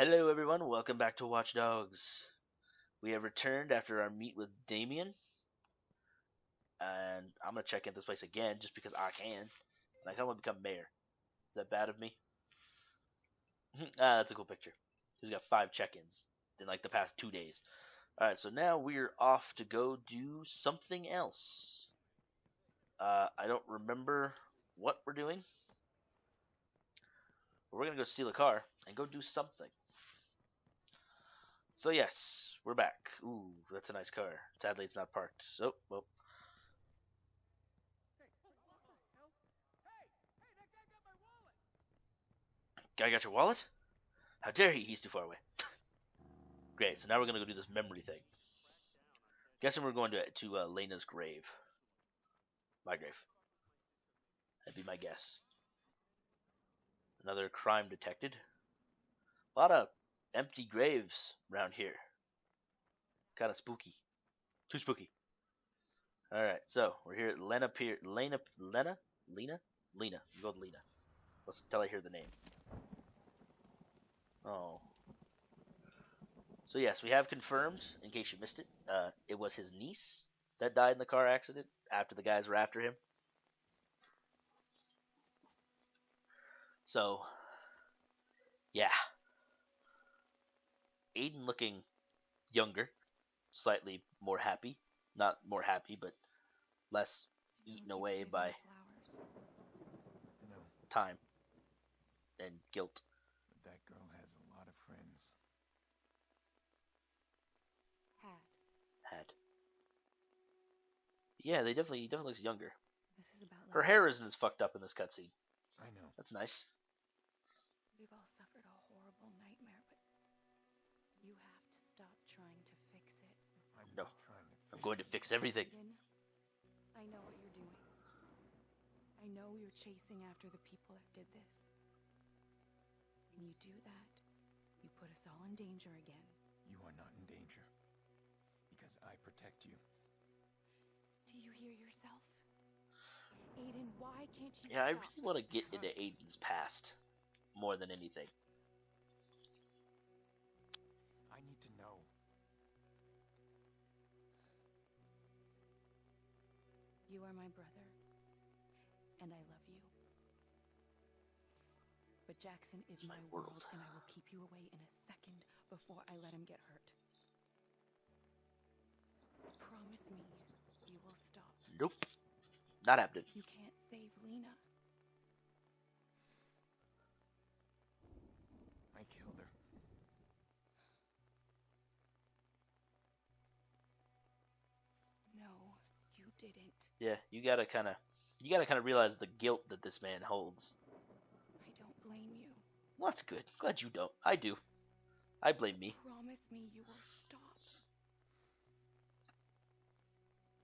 Hello, everyone. Welcome back to Watch Dogs. We have returned after our meet with Damien, and I'm gonna check in this place again just because I can. And I kind of want to become mayor. Is that bad of me? That's a cool picture. He's got 5 check-ins in like the past 2 days. All right, so now we're off to go do something else. I don't remember what we're doing, but we're gonna go steal a car and go do something. So yes, we're back. Ooh, that's a nice car. Sadly, it's not parked. So, well. Guy got your wallet? How dare he? He's too far away. Great, so now we're gonna go do this memory thing. Guessing we're going to Lena's grave. My grave. That'd be my guess. Another crime detected. A lot of empty graves around here. Kind of spooky. Too spooky. Alright, so we're here at Lena Pier. Lena? Lena? Lena. You go with Lena. Let's until I hear the name. Oh. So yes, we have confirmed, in case you missed it, it was his niece that died in the car accident after the guys were after him. So, yeah. Aiden looking younger, slightly more happy. Not more happy, but less eaten away by time and guilt. But that girl has a lot of friends. Had. Yeah, he definitely looks younger. This is about Her hair isn't as fucked up in this cutscene. I know. That's nice. We've all suffered a horrible nightmare, but you have to stop trying to fix it. No, not trying to I'm going to fix everything. Aiden, I know what you're doing. I know you're chasing after the people that did this. When you do that, you put us all in danger again. You are not in danger. Because I protect you. Do you hear yourself? Aiden, why can't you Yeah, I stop? really want to get into Because Aiden's past more than anything. I need to know. you are my brother, and I love you. But Jackson is my world, and I will keep you away in a second before I let him get hurt. Promise me you will stop. Nope. Not happening. You can't save Lena. I killed her. No, you didn't. Yeah, you gotta kind of realize the guilt that this man holds. I don't blame you. Well, that's good. Glad you don't. I do. I blame me. Promise me you will stop.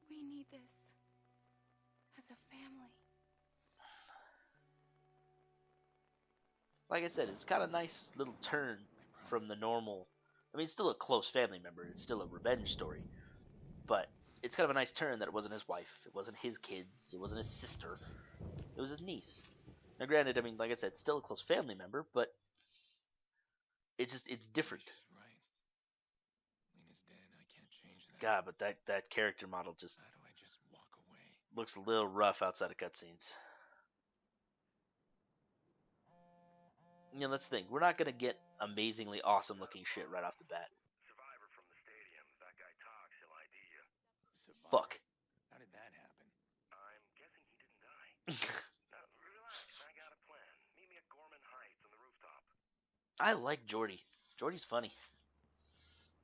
We need this. As a family. Like I said, it's got a nice little turn from the normal. I mean, it's still a close family member. It's still a revenge story. But it's kind of a nice turn that it wasn't his wife. It wasn't his kids. It wasn't his sister. It was his niece. Now, granted, I mean, like I said, it's still a close family member, but it's different. She's right. Lena's dead. I can't change that. God, but that character model just How do I just walk away? looks a little rough outside of cutscenes. You know, that's the thing. We're not gonna get amazingly awesome looking shit right off the bat. Survivor from the stadium. If that guy talks, he'll ID you. Survivor? Fuck. How did that happen? I'm guessing he didn't die. Now, relax. I got a plan. Meet me at Gorman Heights on the rooftop. I like Jordy. Jordy's funny.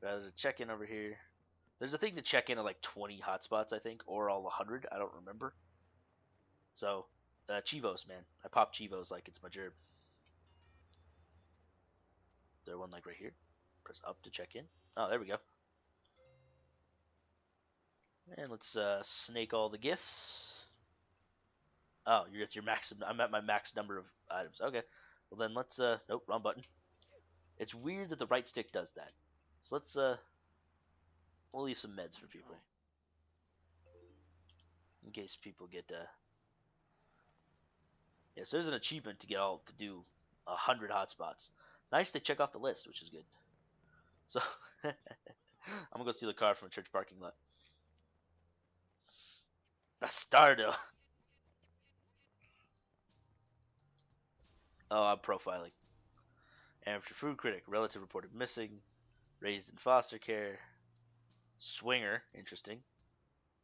There's a check-in over here. There's a thing to check in at like 20 hotspots, I think, or all 100. I don't remember. So, Chivos, man. I pop Chivos like it's my gerb. Is there one like right here? Press up to check in. Oh, there we go. And let's snake all the gifts. Oh, you're at your max. I'm at my max number of items. Okay. Well then let's nope, wrong button. It's weird that the right stick does that. So let's we'll leave some meds for people. In case people get yeah, so there's an achievement to get all to do 100 hotspots. Nice, they check off the list, which is good. So, I'm gonna go steal a car from a church parking lot. Bastardo. Oh, I'm profiling. Amateur food critic. Relative reported missing. Raised in foster care. Swinger. Interesting.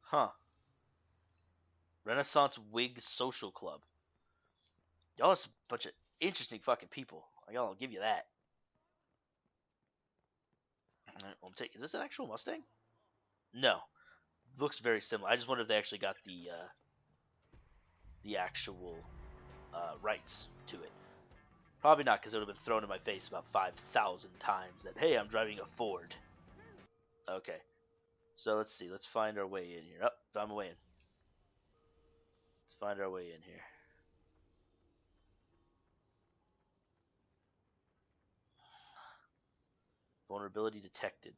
Huh. Renaissance Wig Social Club. Y'all are a bunch of interesting fucking people. I'll give you that. Alright, I'll take. Is this an actual Mustang? No. Looks very similar. I just wonder if they actually got the actual rights to it. Probably not, because it would have been thrown in my face about 5,000 times that, hey, I'm driving a Ford. Okay. So let's see. Let's find our way in here. Oh, found my way in. Let's find our way in here. Vulnerability detected.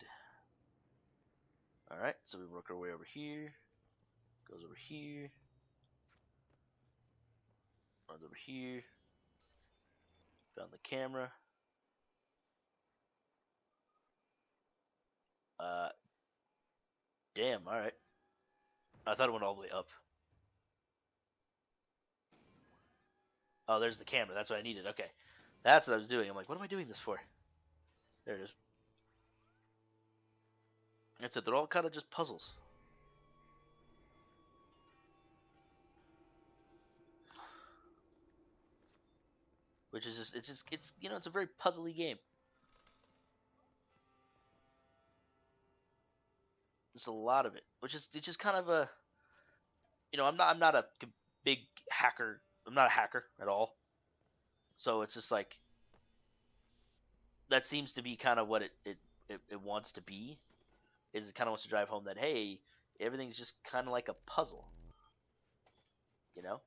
Alright, so we work our way over here. Goes over here. Runs over here. Found the camera. Damn, alright. I thought it went all the way up. Oh, there's the camera. That's what I needed. Okay. That's what I was doing. I'm like, what am I doing this for? There it is. That's it. They're all kind of just puzzles. Which is just, it's you know, it's a very puzzly game. There's a lot of it, which is, it's just kind of a, you know, I'm not a big hacker. I'm not a hacker at all. So it's just like, that seems to be kind of what it wants to be. Is it kind of wants to drive home that, hey, everything's just kind of like a puzzle. You know?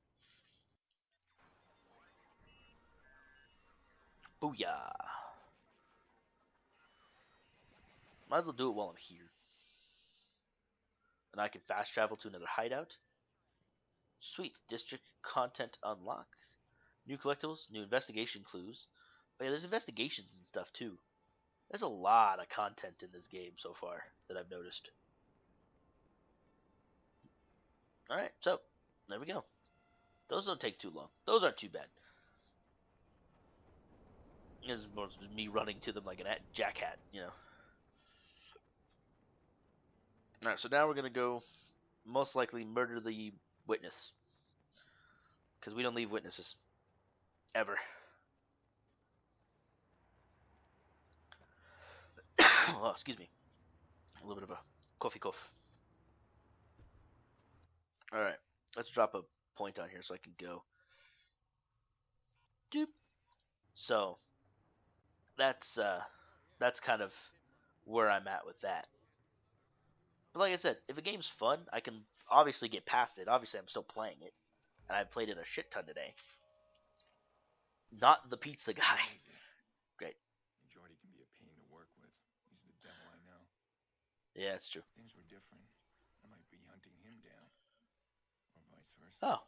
Booyah. Might as well do it while I'm here. And I can fast travel to another hideout. Sweet. District content unlocked. New collectibles, new investigation clues. Oh yeah, there's investigations and stuff too. There's a lot of content in this game so far that I've noticed. Alright, so there we go. Those don't take too long. Those aren't too bad. This is more just me running to them like a jackhat, you know. Alright, so now we're going to go most likely murder the witness. Because we don't leave witnesses. Ever. Oh, excuse me. A little bit of a coffee cough. Alright, let's drop a point on here so I can go. Doop. So, that's kind of where I'm at with that. But like I said, if a game's fun, I can obviously get past it. Obviously, I'm still playing it. And I played it a shit ton today. Not the pizza guy. Great. Jordy can be a pain to work with. He's the devil I know. Yeah, it's true. Things were different. I might be hunting him down. Or vice versa. Oh.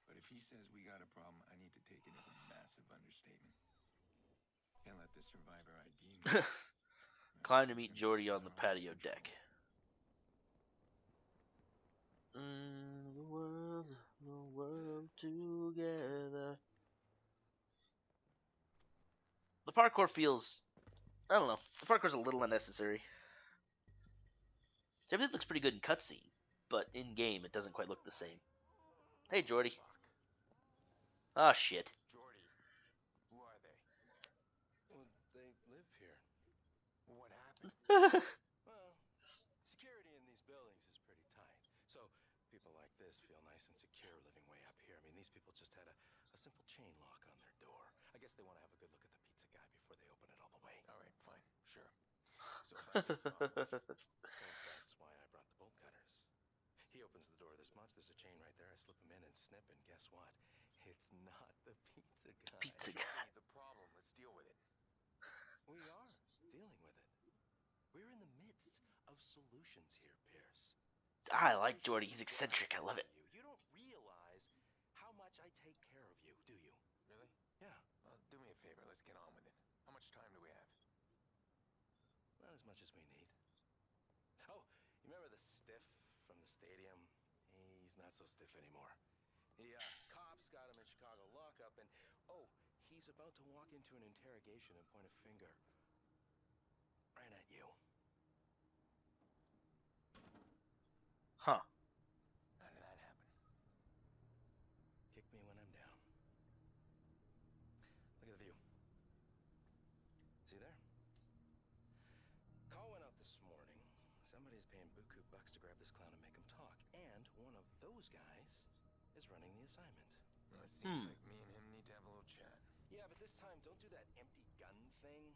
But if he says we got a problem, I need to take it as a massive understatement. Can't let the survivor ID me. Climb to meet Jordy on the patio deck. The world together. The parkour feels, I don't know, the parkour's a little unnecessary. Everything looks pretty good in cutscene, but in game it doesn't quite look the same. Hey, Jordy. Ah, shit. Jordy, who are they? Well, they live here. What happened? Well, security in these buildings is pretty tight. So people like this feel nice and secure living way up here. I mean, these people just had a simple chain lock on their door. I guess they want to have a good look at the pizza guy before they open it all the way. All right, fine, sure. So about this problem, Well, that's why I brought the bolt cutters. He opens the door this much, there's a chain right there. I slip him in and snip, and guess what? It's not the pizza guy. Pizza guy. The problem, let's deal with it. We are dealing with it. We're in the midst of solutions here, Pierce. I like Jordy. He's eccentric. I love it. You don't realize how much I take care of you, do you? Really? Yeah. Well, do me a favor, let's get on with it. not as much as we need. Oh, you remember the stiff from the stadium? He's not so stiff anymore. Cops got him in Chicago lockup, and he's about to walk into an interrogation and point a finger right at you. Huh. How did that happen? Kick me when I'm down. Look at the view. See there? Call went out this morning. Somebody's paying buku bucks to grab this clown and make him talk. And one of those guys is running the assignment. Well, it seems like me and him need to have a little chat. Yeah, but this time, don't do that empty gun thing.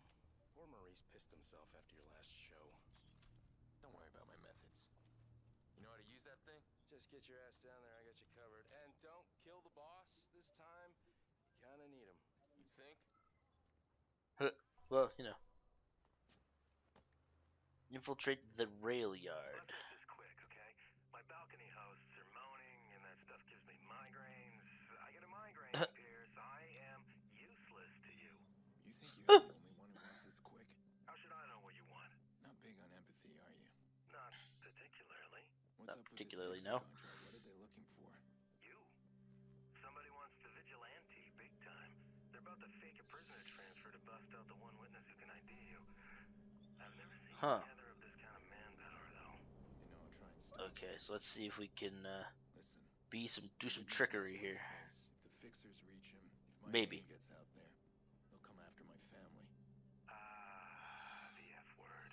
Poor Maurice pissed himself after your last show. Don't worry about my methods. You know how to use that thing? Just get your ass down there, I got you covered. And don't kill the boss this time. You kinda need him. You think? Well, you know. Infiltrate the rail yard. Let's make this quick, okay? My balcony hosts are moaning, and that stuff gives me migraines. I get a migraine, Pierce. I am useless to you. You think you're the only one who wants this quick? How should I know what you want? Not big on empathy, are you? Not particularly. What's Not up particularly, with this no. fixer contract? What are they looking for? You. Somebody wants the vigilante big time. They're about to fake a prisoner transfer to bust out the one witness who can ID you. I've never seen Huh. the other of this kind of manpower, though. You know, I'll try and stop Okay, it. so let's see if we can Listen. do some Maybe trickery this here. is my face. If the fixers reach him, if my Maybe. name gets out there, they'll come after my family. The F word.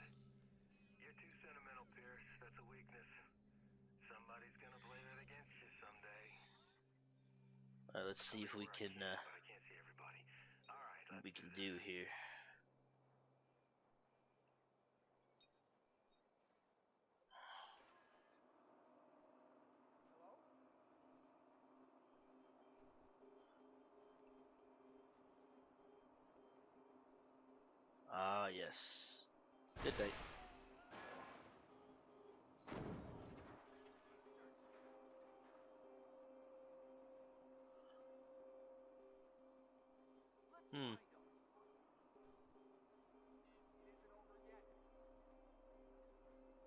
You're too sentimental, Pierce. That's a weakness. Somebody's gonna play that against you someday. Let's see if we can But I can't see everybody. All right, what let's we can this. do here. Ah, yes. Good night.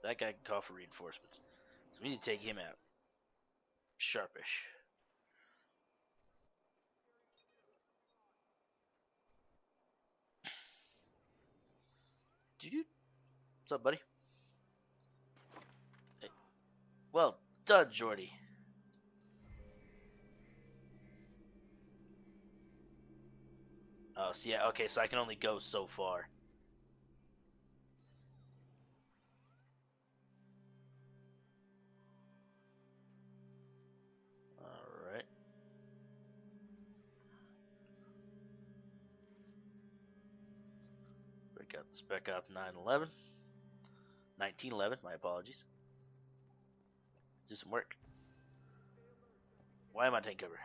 That guy can call for reinforcements. So we need to take him out. Sharpish. Dude, what's up, buddy? Hey. Well done, Jordy. Oh, so yeah, okay, so I can only go so far. Alright. Break out the Spec Op 911. 1911, my apologies. Let's do some work. Why am I taking cover?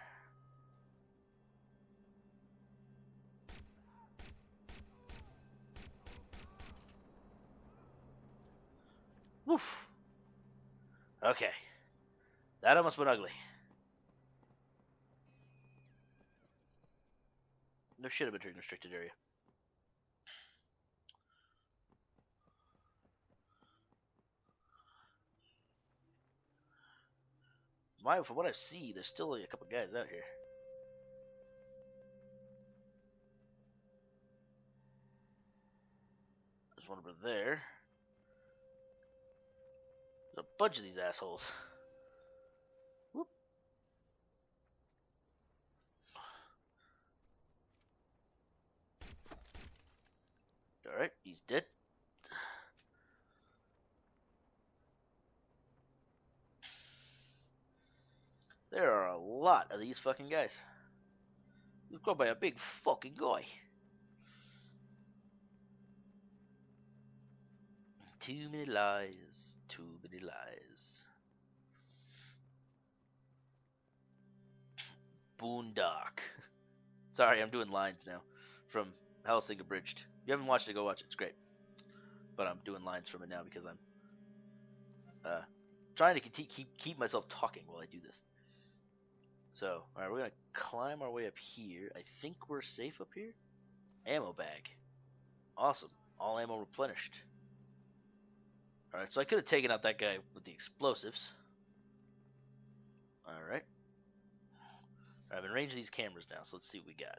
Woof. Okay. That almost went ugly. No shit about being restricted area. From what I see, there's still only a couple guys out here. There's one over there. There's a bunch of these assholes. Whoop. Alright, he's dead. There are a lot of these fucking guys. He was caught by a big fucking guy. Too many lies. Too many lies. Boondock. Sorry, I'm doing lines now from Hellsing Abridged. If you haven't watched it, go watch it. It's great. But I'm doing lines from it now because I'm trying to keep myself talking while I do this. So, alright, we're going to climb our way up here. I think we're safe up here. Ammo bag. Awesome. All ammo replenished. Alright, so I could have taken out that guy with the explosives. Alright. I've arranged these cameras now, so let's see what we got.